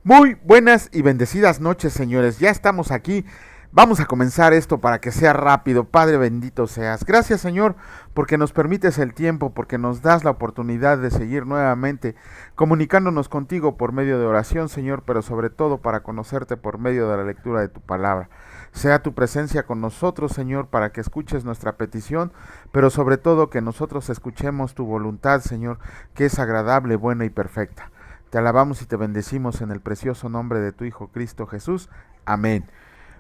Muy buenas y bendecidas noches, señores. Ya estamos aquí. Vamos a comenzar esto para que sea rápido. Padre bendito seas. Gracias, Señor, porque nos permites el tiempo, porque nos das la oportunidad de seguir nuevamente comunicándonos contigo por medio de oración, Señor, pero sobre todo para conocerte por medio de la lectura de tu palabra. Sea tu presencia con nosotros, Señor, para que escuches nuestra petición, pero sobre todo que nosotros escuchemos tu voluntad, Señor, que es agradable, buena y perfecta. Te alabamos y te bendecimos en el precioso nombre de tu Hijo Cristo Jesús. Amén.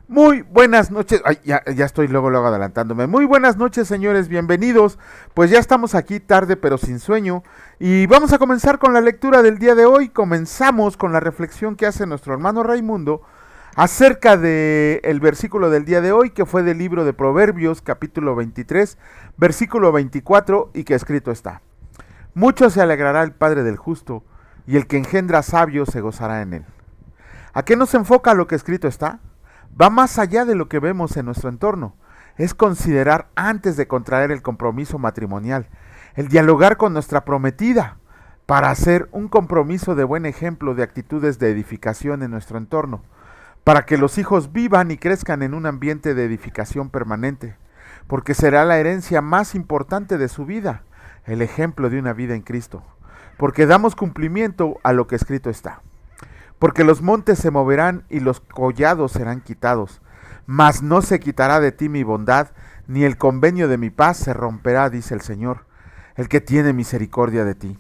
Muy buenas noches. Ay, ya estoy luego adelantándome. Muy buenas noches, señores. Bienvenidos. Pues ya estamos aquí tarde pero sin sueño. Y vamos a comenzar con la lectura del día de hoy. Comenzamos con la reflexión que hace nuestro hermano Raimundo acerca del versículo del día de hoy, que fue del libro de Proverbios, capítulo 23, versículo 24, y que escrito está: mucho se alegrará el Padre del justo, y el que engendra sabios se gozará en él. ¿A qué nos enfoca lo que escrito está? Va más allá de lo que vemos en nuestro entorno. Es considerar antes de contraer el compromiso matrimonial, el dialogar con nuestra prometida, para hacer un compromiso de buen ejemplo de actitudes de edificación en nuestro entorno, para que los hijos vivan y crezcan en un ambiente de edificación permanente, porque será la herencia más importante de su vida, el ejemplo de una vida en Cristo, porque damos cumplimiento a lo que escrito está. Porque los montes se moverán y los collados serán quitados, mas no se quitará de ti mi bondad, ni el convenio de mi paz se romperá, dice el Señor, el que tiene misericordia de ti.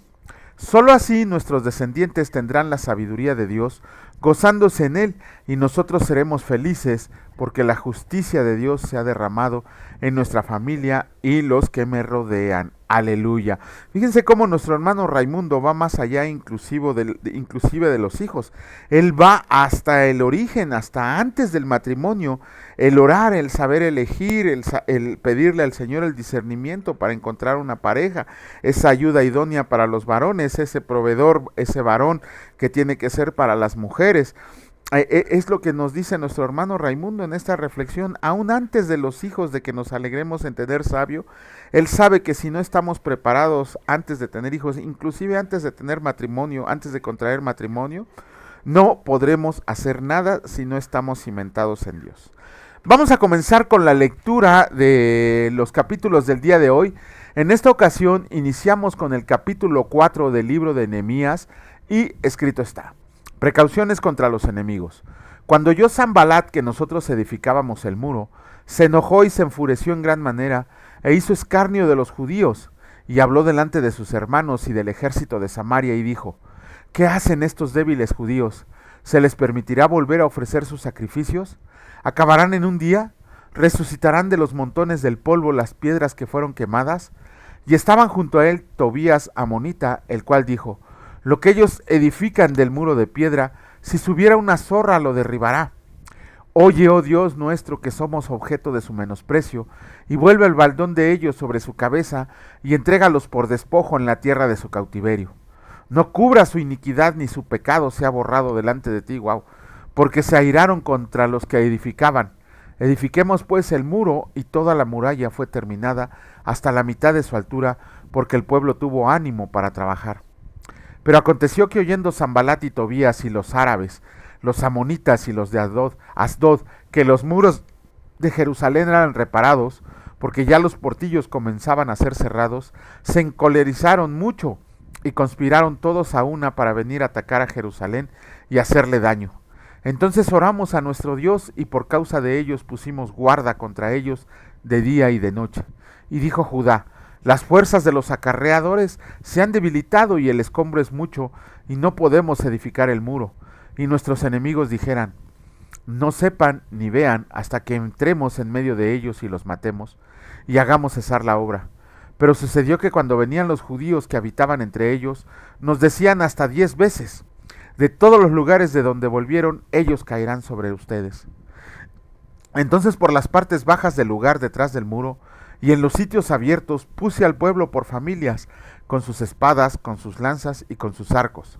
Solo así nuestros descendientes tendrán la sabiduría de Dios, gozándose en él, y nosotros seremos felices, porque la justicia de Dios se ha derramado en nuestra familia y los que me rodean. Aleluya. Fíjense cómo nuestro hermano Raimundo va más allá inclusive de los hijos. Él va hasta el origen, hasta antes del matrimonio, el orar, el saber elegir, el pedirle al Señor el discernimiento para encontrar una pareja, esa ayuda idónea para los varones, ese proveedor, ese varón que tiene que ser para las mujeres. Es lo que nos dice nuestro hermano Raimundo en esta reflexión. Aún antes de los hijos, de que nos alegremos en tener sabio, él sabe que si no estamos preparados antes de tener hijos, inclusive antes de tener matrimonio, antes de contraer matrimonio, no podremos hacer nada si no estamos cimentados en Dios. Vamos a comenzar con la lectura de los capítulos del día de hoy. En esta ocasión iniciamos con el capítulo 4 del libro de Nehemías, y escrito está: precauciones contra los enemigos. Cuando oyó Sanbalat que nosotros edificábamos el muro, se enojó y se enfureció en gran manera, e hizo escarnio de los judíos, y habló delante de sus hermanos y del ejército de Samaria, y dijo: ¿qué hacen estos débiles judíos? ¿Se les permitirá volver a ofrecer sus sacrificios? ¿Acabarán en un día? ¿Resucitarán de los montones del polvo las piedras que fueron quemadas? Y estaban junto a él Tobías amonita, el cual dijo: lo que ellos edifican del muro de piedra, si subiera una zorra lo derribará. Oye, oh Dios nuestro, que somos objeto de su menosprecio, y vuelve el baldón de ellos sobre su cabeza, y entrégalos por despojo en la tierra de su cautiverio. No cubra su iniquidad, ni su pecado sea borrado delante de ti, porque se airaron contra los que edificaban. Edifiquemos pues el muro, y toda la muralla fue terminada hasta la mitad de su altura, porque el pueblo tuvo ánimo para trabajar. Pero aconteció que oyendo Sanbalat y Tobías y los árabes, los amonitas y los de Asdod, que los muros de Jerusalén eran reparados, porque ya los portillos comenzaban a ser cerrados, se encolerizaron mucho y conspiraron todos a una para venir a atacar a Jerusalén y hacerle daño. Entonces oramos a nuestro Dios, y por causa de ellos pusimos guarda contra ellos de día y de noche. Y dijo Judá: las fuerzas de los acarreadores se han debilitado, y el escombro es mucho, y no podemos edificar el muro. Y nuestros enemigos dijeran: no sepan ni vean hasta que entremos en medio de ellos y los matemos, y hagamos cesar la obra. Pero sucedió que cuando venían los judíos que habitaban entre ellos, nos decían hasta 10 veces: de todos los lugares de donde volvieron, ellos caerán sobre ustedes. Entonces por las partes bajas del lugar detrás del muro, y en los sitios abiertos puse al pueblo por familias, con sus espadas, con sus lanzas y con sus arcos.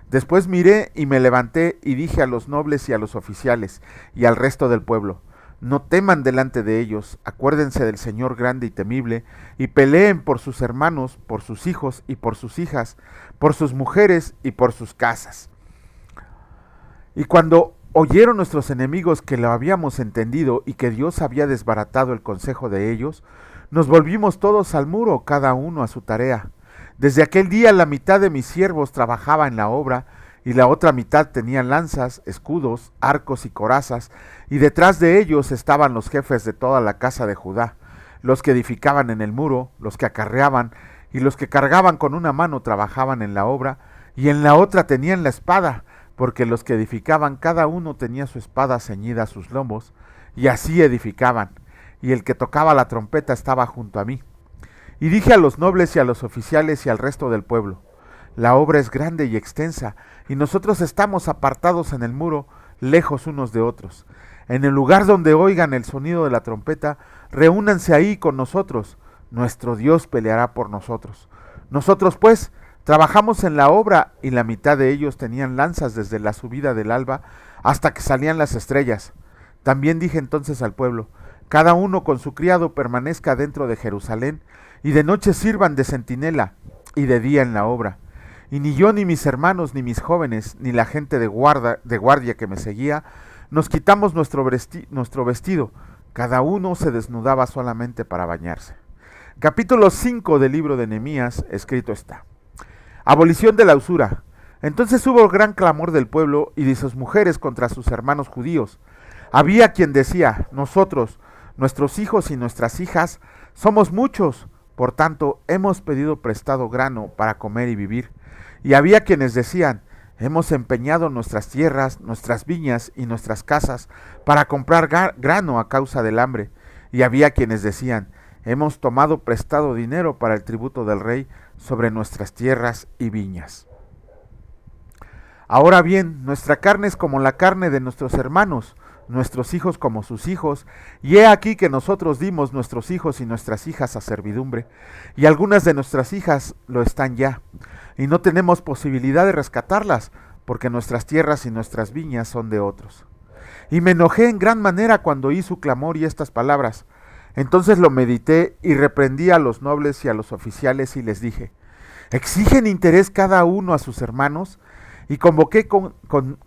Después miré y me levanté y dije a los nobles y a los oficiales y al resto del pueblo: no teman delante de ellos, acuérdense del Señor grande y temible, y peleen por sus hermanos, por sus hijos y por sus hijas, por sus mujeres y por sus casas. Y cuando oyeron nuestros enemigos que lo habíamos entendido y que Dios había desbaratado el consejo de ellos, nos volvimos todos al muro, cada uno a su tarea. Desde aquel día la mitad de mis siervos trabajaba en la obra, y la otra mitad tenía lanzas, escudos, arcos y corazas, y detrás de ellos estaban los jefes de toda la casa de Judá, los que edificaban en el muro, los que acarreaban, y los que cargaban con una mano trabajaban en la obra, y en la otra tenían la espada, porque los que edificaban cada uno tenía su espada ceñida a sus lomos, y así edificaban, y el que tocaba la trompeta estaba junto a mí. Y dije a los nobles y a los oficiales y al resto del pueblo: la obra es grande y extensa, y nosotros estamos apartados en el muro, lejos unos de otros. En el lugar donde oigan el sonido de la trompeta, reúnanse ahí con nosotros. Nuestro Dios peleará por nosotros. Nosotros, pues, trabajamos en la obra, y la mitad de ellos tenían lanzas desde la subida del alba hasta que salían las estrellas. También dije entonces al pueblo: cada uno con su criado permanezca dentro de Jerusalén, y de noche sirvan de centinela, y de día en la obra. Y ni yo, ni mis hermanos, ni mis jóvenes, ni la gente de guardia que me seguía, nos quitamos nuestro vestido. Cada uno se desnudaba solamente para bañarse. Capítulo 5 del libro de Nehemías, escrito está: abolición de la usura. Entonces hubo gran clamor del pueblo y de sus mujeres contra sus hermanos judíos. Había quien decía: nosotros, nuestros hijos y nuestras hijas, somos muchos, por tanto hemos pedido prestado grano para comer y vivir. Y había quienes decían: hemos empeñado nuestras tierras, nuestras viñas y nuestras casas para comprar grano a causa del hambre. Y había quienes decían: hemos tomado prestado dinero para el tributo del rey sobre nuestras tierras y viñas. Ahora bien, nuestra carne es como la carne de nuestros hermanos, nuestros hijos como sus hijos, y he aquí que nosotros dimos nuestros hijos y nuestras hijas a servidumbre, y algunas de nuestras hijas lo están ya, y no tenemos posibilidad de rescatarlas, porque nuestras tierras y nuestras viñas son de otros. Y me enojé en gran manera cuando oí su clamor y estas palabras. Entonces lo medité y reprendí a los nobles y a los oficiales y les dije: ¿exigen interés cada uno a sus hermanos? Y convoqué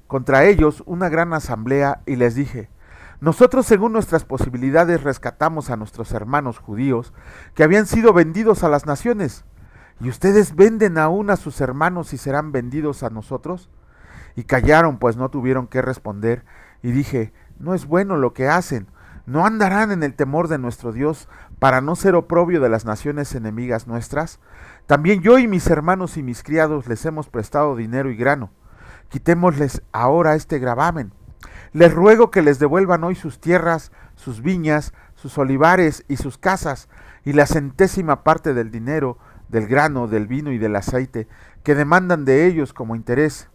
contra ellos una gran asamblea y les dije: nosotros según nuestras posibilidades rescatamos a nuestros hermanos judíos que habían sido vendidos a las naciones, y ustedes venden aún a sus hermanos y serán vendidos a nosotros. Y callaron, pues no tuvieron qué responder, y dije: no es bueno lo que hacen. ¿No andarán en el temor de nuestro Dios para no ser oprobio de las naciones enemigas nuestras? También yo y mis hermanos y mis criados les hemos prestado dinero y grano. Quitémosles ahora este gravamen. Les ruego que les devuelvan hoy sus tierras, sus viñas, sus olivares y sus casas, y la centésima parte del dinero, del grano, del vino y del aceite, que demandan de ellos como interés.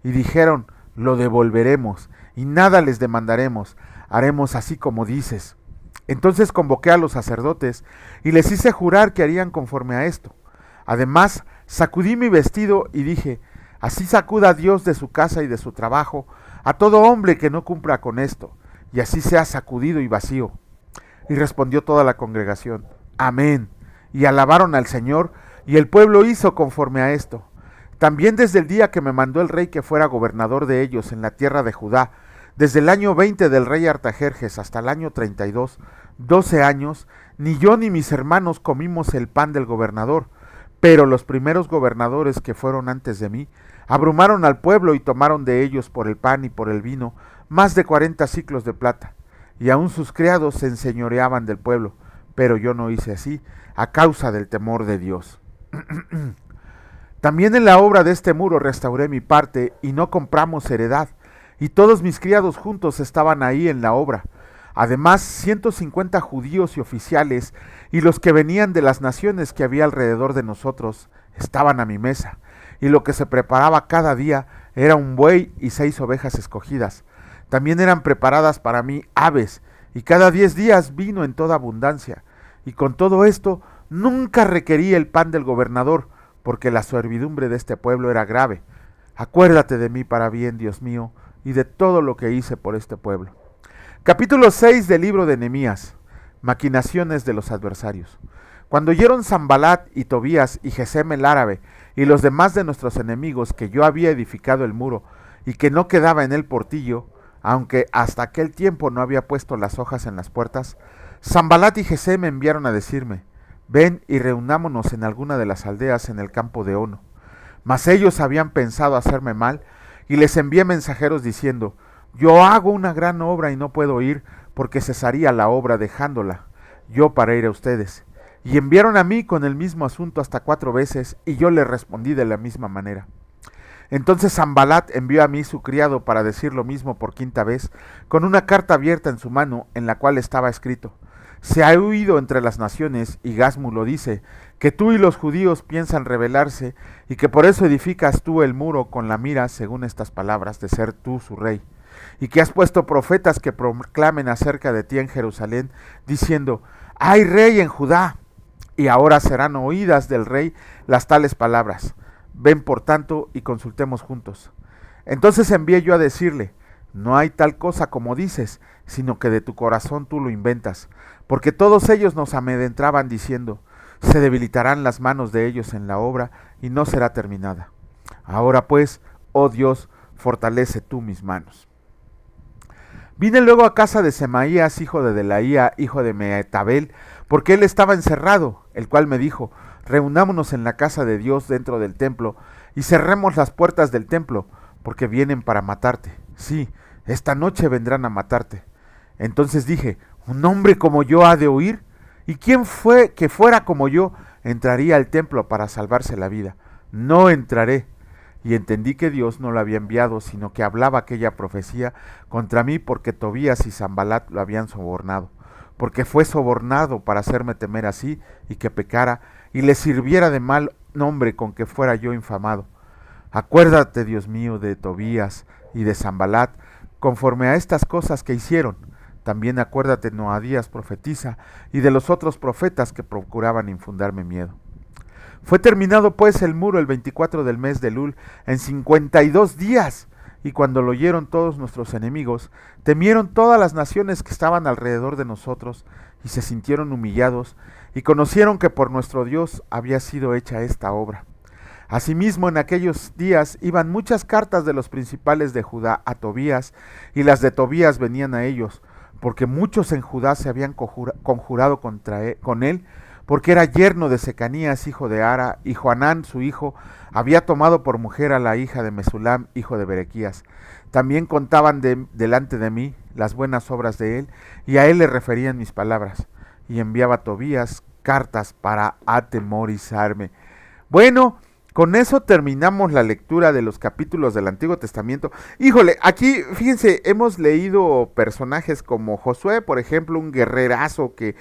Y dijeron: lo devolveremos, y nada les demandaremos, haremos así como dices. Entonces convoqué a los sacerdotes, y les hice jurar que harían conforme a esto. Además, sacudí mi vestido y dije: así sacuda Dios de su casa y de su trabajo a todo hombre que no cumpla con esto, y así sea sacudido y vacío. Y respondió toda la congregación: amén. Y alabaron al Señor, y el pueblo hizo conforme a esto. También desde el día que me mandó el rey que fuera gobernador de ellos en la tierra de Judá, desde el año 20 del rey Artajerjes hasta el año 32, 12 años, ni yo ni mis hermanos comimos el pan del gobernador. Pero los primeros gobernadores que fueron antes de mí abrumaron al pueblo y tomaron de ellos por el pan y por el vino más de 40 siclos de plata, y aun sus criados se enseñoreaban del pueblo, pero yo no hice así, a causa del temor de Dios. También en la obra de este muro restauré mi parte, y no compramos heredad, y todos mis criados juntos estaban ahí en la obra. Además, 150 judíos y oficiales, y los que venían de las naciones que había alrededor de nosotros, estaban a mi mesa, y lo que se preparaba cada día era un buey y 6 ovejas escogidas. También eran preparadas para mí aves, y cada 10 días vino en toda abundancia. Y con todo esto, nunca requerí el pan del gobernador, porque la servidumbre de este pueblo era grave. Acuérdate de mí para bien, Dios mío, y de todo lo que hice por este pueblo. Capítulo 6 del libro de Nehemías. Maquinaciones de los adversarios. Cuando oyeron Sanbalat y Tobías y Gesem el árabe y los demás de nuestros enemigos que yo había edificado el muro y que no quedaba en el portillo, aunque hasta aquel tiempo no había puesto las hojas en las puertas, Sanbalat y Gesem me enviaron a decirme: ven y reunámonos en alguna de las aldeas en el campo de Ono. Mas ellos habían pensado hacerme mal, y les envié mensajeros diciendo: yo hago una gran obra y no puedo ir, porque cesaría la obra dejándola yo para ir a ustedes. Y enviaron a mí con el mismo asunto hasta 4 veces, y yo les respondí de la misma manera. Entonces Sanbalat envió a mí su criado para decir lo mismo por 5ª vez, con una carta abierta en su mano, en la cual estaba escrito: se ha oído entre las naciones, y Gasmu lo dice, que tú y los judíos piensan rebelarse, y que por eso edificas tú el muro con la mira, según estas palabras, de ser tú su rey, y que has puesto profetas que proclamen acerca de ti en Jerusalén, diciendo: hay rey en Judá. Y ahora serán oídas del rey las tales palabras. Ven por tanto y consultemos juntos. Entonces envié yo a decirle: no hay tal cosa como dices, sino que de tu corazón tú lo inventas, porque todos ellos nos amedrentaban diciendo: se debilitarán las manos de ellos en la obra y no será terminada. Ahora pues, oh Dios, fortalece tú mis manos. Vine luego a casa de Semaías, hijo de Delaía, hijo de Mehetabel, porque él estaba encerrado, el cual me dijo: reunámonos en la casa de Dios dentro del templo, y cerremos las puertas del templo, porque vienen para matarte. Sí, esta noche vendrán a matarte. Entonces dije: ¿un hombre como yo ha de huir? ¿Y quién fue que fuera como yo entraría al templo para salvarse la vida? No entraré. Y entendí que Dios no lo había enviado, sino que hablaba aquella profecía contra mí, porque Tobías y Sanbalat lo habían sobornado, porque fue sobornado para hacerme temer así, y que pecara, y le sirviera de mal nombre con que fuera yo infamado. Acuérdate, Dios mío, de Tobías y de Sanbalat, conforme a estas cosas que hicieron. También acuérdate, Noadías profetiza, y de los otros profetas que procuraban infundarme miedo. Fue terminado pues el muro el 24 del mes de Elul, en 52 días, y cuando lo oyeron todos nuestros enemigos, temieron todas las naciones que estaban alrededor de nosotros, y se sintieron humillados, y conocieron que por nuestro Dios había sido hecha esta obra. Asimismo, en aquellos días iban muchas cartas de los principales de Judá a Tobías, y las de Tobías venían a ellos, porque muchos en Judá se habían conjurado con él, porque era yerno de Secanías, hijo de Ara, y Joanán, su hijo, había tomado por mujer a la hija de Mesulam, hijo de Berequías. También contaban delante de mí las buenas obras de él, y a él le referían mis palabras, y enviaba a Tobías cartas para atemorizarme. Bueno, con eso terminamos la lectura de los capítulos del Antiguo Testamento. Híjole, aquí, fíjense, hemos leído personajes como Josué, por ejemplo, un guerrerazo que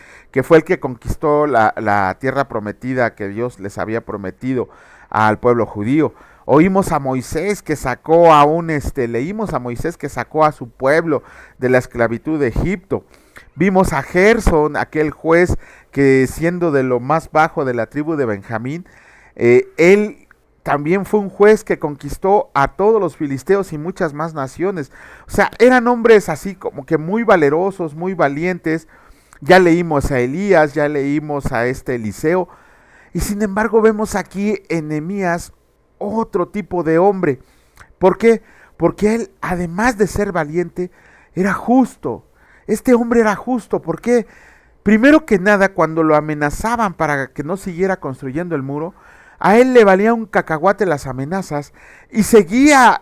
fue el que conquistó la tierra prometida que Dios les había prometido al pueblo judío. Oímos a Moisés que sacó leímos a Moisés que sacó a su pueblo de la esclavitud de Egipto. Vimos a Gersón, aquel juez que, siendo de lo más bajo de la tribu de Benjamín, él también fue un juez que conquistó a todos los filisteos y muchas más naciones. O sea, eran hombres así como que muy valerosos, muy valientes. Ya leímos a Elías, ya leímos a Eliseo. Y sin embargo vemos aquí en Nehemías otro tipo de hombre. ¿Por qué? Porque él, además de ser valiente, era justo. Este hombre era justo. ¿Por qué? Primero que nada, cuando lo amenazaban para que no siguiera construyendo el muro, a él le valía un cacahuate las amenazas y seguía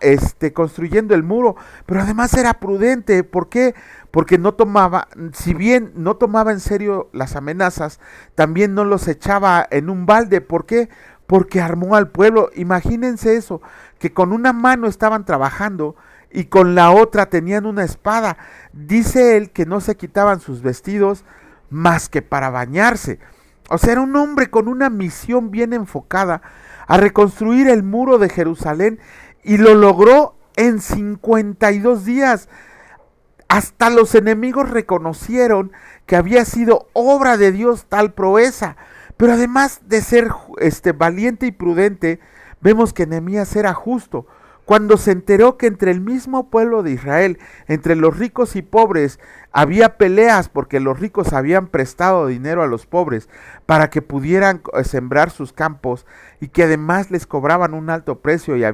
construyendo el muro, pero además era prudente. ¿Por qué? Porque no tomaba, si bien no tomaba en serio las amenazas, también no los echaba en un balde. ¿Por qué? Porque armó al pueblo. Imagínense eso, que con una mano estaban trabajando y con la otra tenían una espada. Dice él que no se quitaban sus vestidos más que para bañarse. O sea, era un hombre con una misión bien enfocada a reconstruir el muro de Jerusalén, y lo logró en 52 días. Hasta los enemigos reconocieron que había sido obra de Dios tal proeza. Pero además de ser valiente y prudente, vemos que Nehemías era justo. cuando se enteró que entre el mismo pueblo de Israel, entre los ricos y pobres, había peleas porque los ricos habían prestado dinero a los pobres para que pudieran sembrar sus campos y que además les cobraban un alto precio y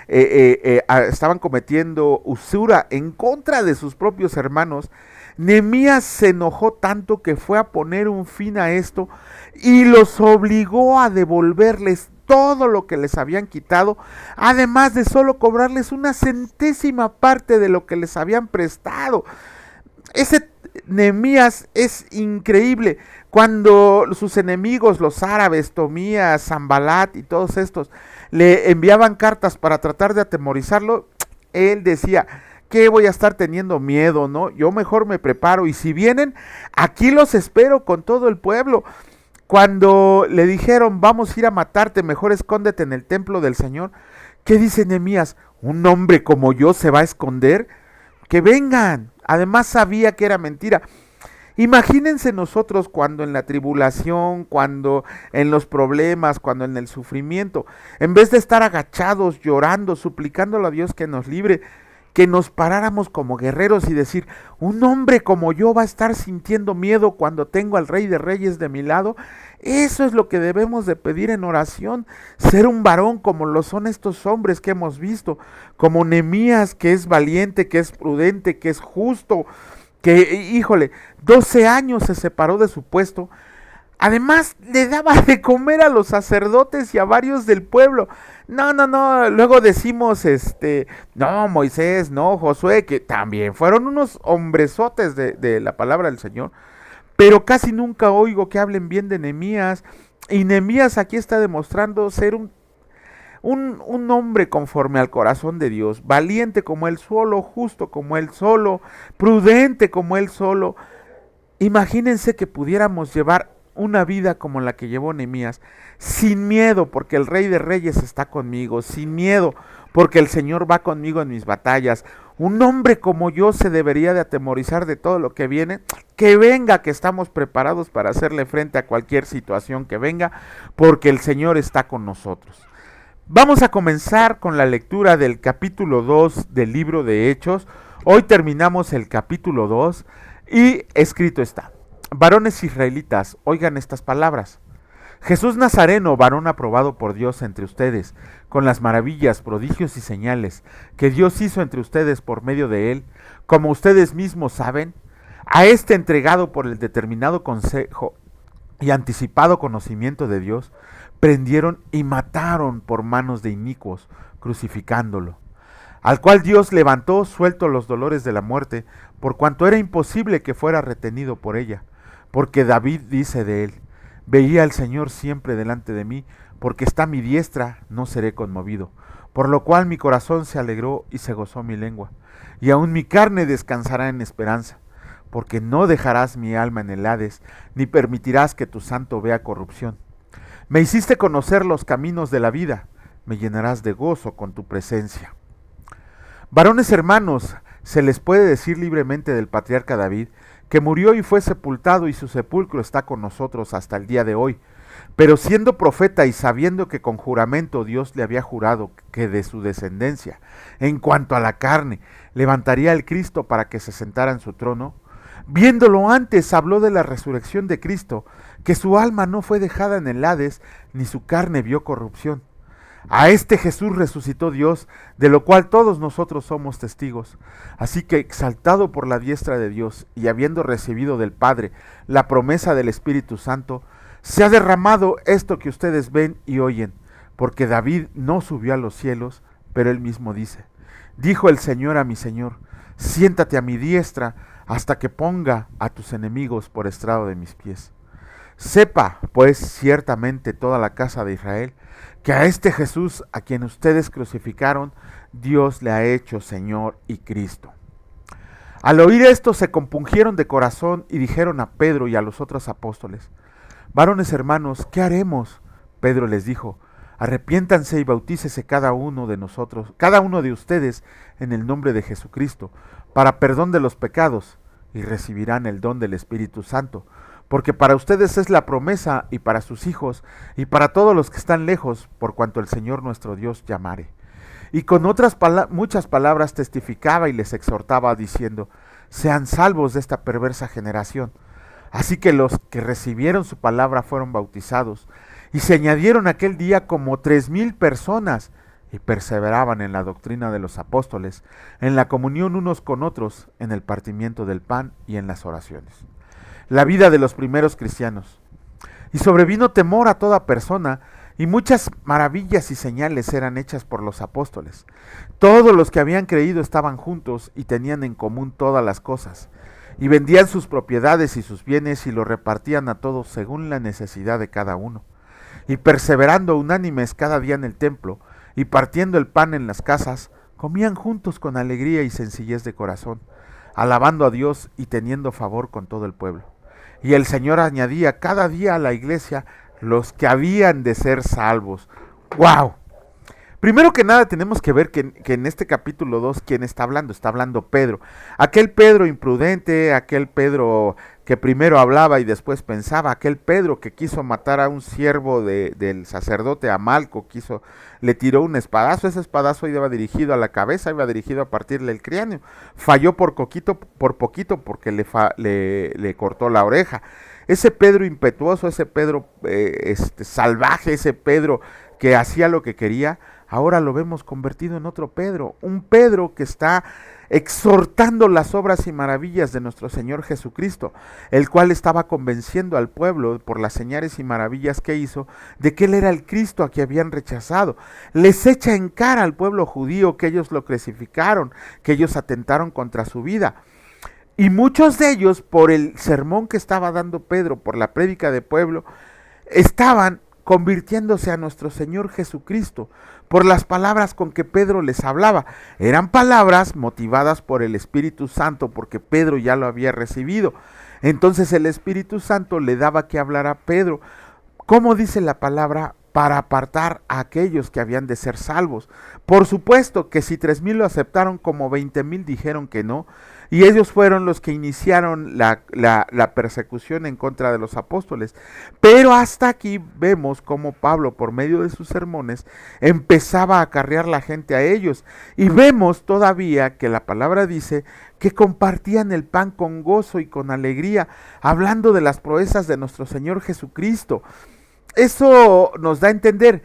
estaban cometiendo usura en contra de sus propios hermanos. Nehemías se enojó tanto que fue a poner un fin a esto y los obligó a devolverles todo lo que les habían quitado, además de solo cobrarles una centésima parte de lo que les habían prestado. Ese Nehemías es increíble. Cuando sus enemigos, los árabes, Tobías, Sanbalat y todos estos, le enviaban cartas para tratar de atemorizarlo, él decía: ¿qué voy a estar teniendo miedo, no? Yo mejor me preparo, y si vienen, aquí los espero con todo el pueblo. Cuando le dijeron: vamos a ir a matarte, mejor escóndete en el templo del Señor, ¿qué dice Nehemías? ¿Un hombre como yo se va a esconder? Que vengan. Además sabía que era mentira. Imagínense nosotros cuando en la tribulación, cuando en los problemas, cuando en el sufrimiento, en vez de estar agachados, llorando, suplicándole a Dios que nos libre, que nos paráramos como guerreros y decir: un hombre como yo va a estar sintiendo miedo cuando tengo al Rey de Reyes de mi lado. Eso es lo que debemos de pedir en oración, ser un varón como lo son estos hombres que hemos visto, como Nehemías, que es valiente, que es prudente, que es justo, que, híjole, 12 años se separó de su puesto. Además, le daba de comer a los sacerdotes y a varios del pueblo. No, luego decimos, no, Moisés, no, Josué, que también fueron unos hombresotes de la palabra del Señor, pero casi nunca oigo que hablen bien de Nehemías, y Nehemías aquí está demostrando ser un hombre conforme al corazón de Dios, valiente como él solo, justo como él solo, prudente como él solo. Imagínense que pudiéramos llevar una vida como la que llevó Nehemías, sin miedo porque el Rey de Reyes está conmigo, sin miedo porque el Señor va conmigo en mis batallas. Un hombre como yo se debería de atemorizar de todo lo que viene. Que venga, que estamos preparados para hacerle frente a cualquier situación que venga, porque el Señor está con nosotros. Vamos a comenzar con la lectura del capítulo 2 del libro de Hechos. Hoy terminamos el capítulo 2 y escrito está: varones israelitas, oigan estas palabras. Jesús Nazareno, varón aprobado por Dios entre ustedes, con las maravillas, prodigios y señales que Dios hizo entre ustedes por medio de él, como ustedes mismos saben, a este entregado por el determinado consejo y anticipado conocimiento de Dios, prendieron y mataron por manos de inicuos, crucificándolo, al cual Dios levantó suelto los dolores de la muerte, por cuanto era imposible que fuera retenido por ella. Porque David dice de él: veía al Señor siempre delante de mí, porque está a mi diestra, no seré conmovido. Por lo cual mi corazón se alegró y se gozó mi lengua, y aun mi carne descansará en esperanza, porque no dejarás mi alma en el Hades, ni permitirás que tu santo vea corrupción. Me hiciste conocer los caminos de la vida, me llenarás de gozo con tu presencia. Varones hermanos, se les puede decir libremente del patriarca David, que murió y fue sepultado, y su sepulcro está con nosotros hasta el día de hoy. Pero siendo profeta y sabiendo que con juramento Dios le había jurado que de su descendencia, en cuanto a la carne, levantaría al Cristo para que se sentara en su trono, viéndolo antes habló de la resurrección de Cristo, que su alma no fue dejada en el Hades, ni su carne vio corrupción. A este Jesús resucitó Dios, de lo cual todos nosotros somos testigos. Así que, exaltado por la diestra de Dios y habiendo recibido del Padre la promesa del Espíritu Santo, se ha derramado esto que ustedes ven y oyen, porque David no subió a los cielos, pero él mismo dice: dijo el Señor a mi Señor, siéntate a mi diestra hasta que ponga a tus enemigos por estrado de mis pies. Sepa, pues, ciertamente toda la casa de Israel, que a este Jesús, a quien ustedes crucificaron, Dios le ha hecho Señor y Cristo. Al oír esto se compungieron de corazón y dijeron a Pedro y a los otros apóstoles: varones hermanos, ¿qué haremos? Pedro les dijo: arrepiéntanse y bautícese cada uno de ustedes en el nombre de Jesucristo, para perdón de los pecados, y recibirán el don del Espíritu Santo, porque para ustedes es la promesa, y para sus hijos, y para todos los que están lejos, por cuanto el Señor nuestro Dios llamare. y con otras muchas palabras testificaba y les exhortaba diciendo: sean salvos de esta perversa generación. Así que los que recibieron su palabra fueron bautizados, y se añadieron aquel día como 3,000 personas, y perseveraban en la doctrina de los apóstoles, en la comunión unos con otros, en el partimiento del pan y en las oraciones. La vida de los primeros cristianos. Y sobrevino temor a toda persona, y muchas maravillas y señales eran hechas por los apóstoles. Todos los que habían creído estaban juntos y tenían en común todas las cosas, y vendían sus propiedades y sus bienes y los repartían a todos según la necesidad de cada uno. Y perseverando unánimes cada día en el templo, y partiendo el pan en las casas, comían juntos con alegría y sencillez de corazón, alabando a Dios y teniendo favor con todo el pueblo. Y el Señor añadía cada día a la iglesia los que habían de ser salvos. ¡Wow! Primero que nada tenemos que ver que en este capítulo 2, ¿quién está hablando? Está hablando Pedro. Aquel Pedro imprudente, aquel Pedro que primero hablaba y después pensaba, aquel Pedro que quiso matar a un siervo del sacerdote Amalco, le tiró un espadazo. Ese espadazo iba dirigido a la cabeza, iba dirigido a partirle el cráneo. Falló por poquito porque le cortó la oreja. Ese Pedro impetuoso, ese Pedro salvaje, ese Pedro que hacía lo que quería, ahora lo vemos convertido en otro Pedro, un Pedro que está exhortando las obras y maravillas de nuestro Señor Jesucristo, el cual estaba convenciendo al pueblo por las señales y maravillas que hizo de que Él era el Cristo a que habían rechazado. Les echa en cara al pueblo judío que ellos lo crucificaron, que ellos atentaron contra su vida. Y muchos de ellos, por el sermón que estaba dando Pedro, por la prédica de pueblo, estaban convirtiéndose a nuestro Señor Jesucristo, por las palabras con que Pedro les hablaba. Eran palabras motivadas por el Espíritu Santo, porque Pedro ya lo había recibido. Entonces el Espíritu Santo le daba que hablar a Pedro. ¿Cómo dice la palabra? Para apartar a aquellos que habían de ser salvos. Por supuesto que si 3,000 lo aceptaron, como 20,000 dijeron que no, y ellos fueron los que iniciaron la persecución en contra de los apóstoles. Pero hasta aquí vemos cómo Pablo, por medio de sus sermones, empezaba a acarrear la gente a ellos, y vemos todavía que la palabra dice que compartían el pan con gozo y con alegría, hablando de las proezas de nuestro Señor Jesucristo. Eso nos da a entender.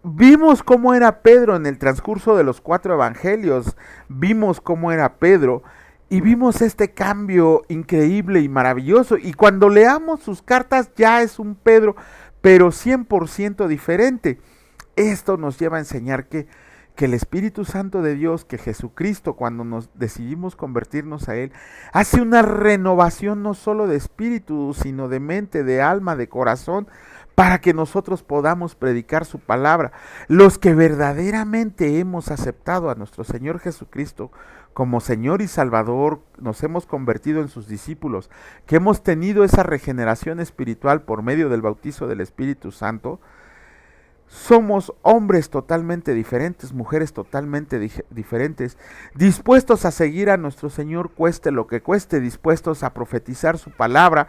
Vimos cómo era Pedro en el transcurso de los 4 evangelios, vimos cómo era Pedro y vimos este cambio increíble y maravilloso. Y cuando leamos sus cartas ya es un Pedro, pero 100% diferente. Esto nos lleva a enseñar que el Espíritu Santo de Dios, que Jesucristo, cuando nos decidimos convertirnos a Él, hace una renovación no solo de espíritu, sino de mente, de alma, de corazón, para que nosotros podamos predicar su palabra. Los que verdaderamente hemos aceptado a nuestro Señor Jesucristo como Señor y Salvador, nos hemos convertido en sus discípulos, que hemos tenido esa regeneración espiritual por medio del bautizo del Espíritu Santo, somos hombres totalmente diferentes, mujeres totalmente diferentes, dispuestos a seguir a nuestro Señor cueste lo que cueste, dispuestos a profetizar su palabra.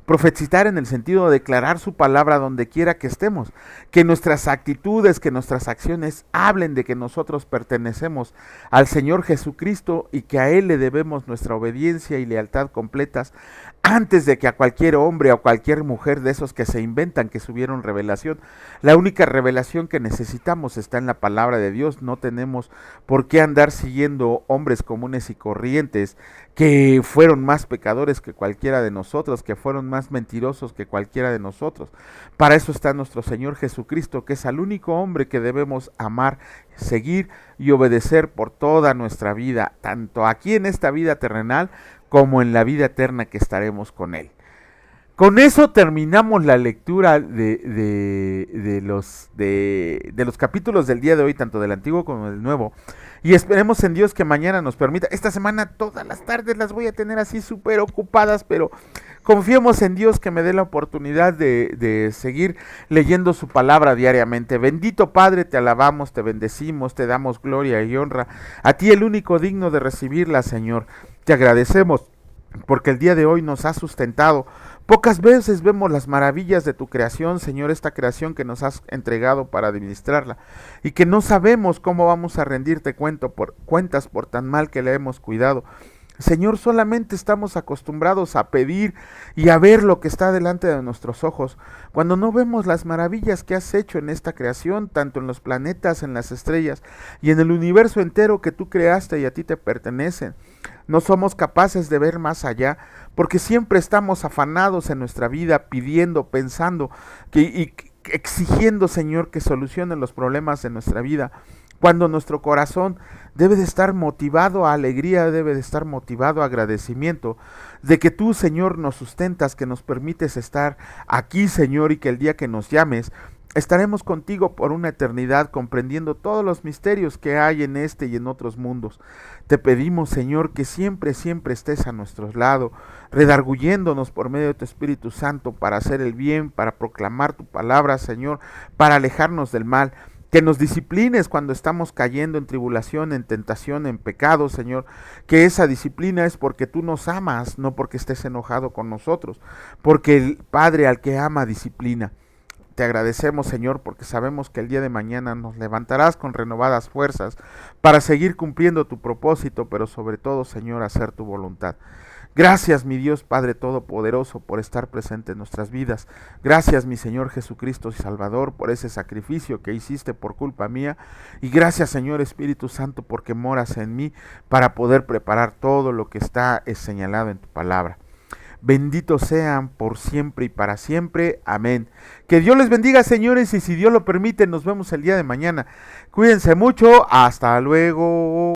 Profetizar en el sentido de declarar su palabra donde quiera que estemos, que nuestras actitudes, que nuestras acciones hablen de que nosotros pertenecemos al Señor Jesucristo y que a Él le debemos nuestra obediencia y lealtad completas, antes de que a cualquier hombre o cualquier mujer de esos que se inventan que subieron revelación. La única revelación que necesitamos está en la palabra de Dios. No tenemos por qué andar siguiendo hombres comunes y corrientes que fueron más pecadores que cualquiera de nosotros, que fueron más mentirosos que cualquiera de nosotros. Para eso está nuestro Señor Jesucristo, que es el único hombre que debemos amar, seguir y obedecer por toda nuestra vida, tanto aquí en esta vida terrenal como en la vida eterna que estaremos con Él. Con eso terminamos la lectura de los capítulos del día de hoy, tanto del Antiguo como del Nuevo. Y esperemos en Dios que mañana nos permita. Esta semana todas las tardes las voy a tener así súper ocupadas, pero confiemos en Dios que me dé la oportunidad de seguir leyendo su palabra diariamente. Bendito Padre, te alabamos, te bendecimos, te damos gloria y honra. A ti el único digno de recibirla, Señor. Te agradecemos porque el día de hoy nos has sustentado, Pocas veces vemos las maravillas de tu creación, Señor, esta creación que nos has entregado para administrarla y que no sabemos cómo vamos a rendirte cuentas por tan mal que le hemos cuidado. Señor, solamente estamos acostumbrados a pedir y a ver lo que está delante de nuestros ojos, cuando no vemos las maravillas que has hecho en esta creación, tanto en los planetas, en las estrellas y en el universo entero que tú creaste y a ti te pertenecen. No somos capaces de ver más allá, porque siempre estamos afanados en nuestra vida, pidiendo, pensando y exigiendo, Señor, que solucionen los problemas de nuestra vida, cuando nuestro corazón debe de estar motivado a alegría, debe de estar motivado a agradecimiento, de que tú, Señor, nos sustentas, que nos permites estar aquí, Señor, y que el día que nos llames, estaremos contigo por una eternidad, comprendiendo todos los misterios que hay en este y en otros mundos. Te pedimos, Señor, que siempre, siempre estés a nuestro lado, redarguyéndonos por medio de tu Espíritu Santo para hacer el bien, para proclamar tu palabra, Señor, para alejarnos del mal. Que nos disciplines cuando estamos cayendo en tribulación, en tentación, en pecado, Señor. Que esa disciplina es porque tú nos amas, no porque estés enojado con nosotros. Porque el Padre al que ama disciplina. Te agradecemos, Señor, porque sabemos que el día de mañana nos levantarás con renovadas fuerzas para seguir cumpliendo tu propósito, pero sobre todo, Señor, hacer tu voluntad. Gracias, mi Dios Padre Todopoderoso, por estar presente en nuestras vidas. Gracias, mi Señor Jesucristo y Salvador, por ese sacrificio que hiciste por culpa mía. Y gracias, Señor Espíritu Santo, porque moras en mí para poder preparar todo lo que está señalado en tu palabra. Benditos sean por siempre y para siempre. Amén. Que Dios les bendiga, señores, y si Dios lo permite, nos vemos el día de mañana. Cuídense mucho. Hasta luego.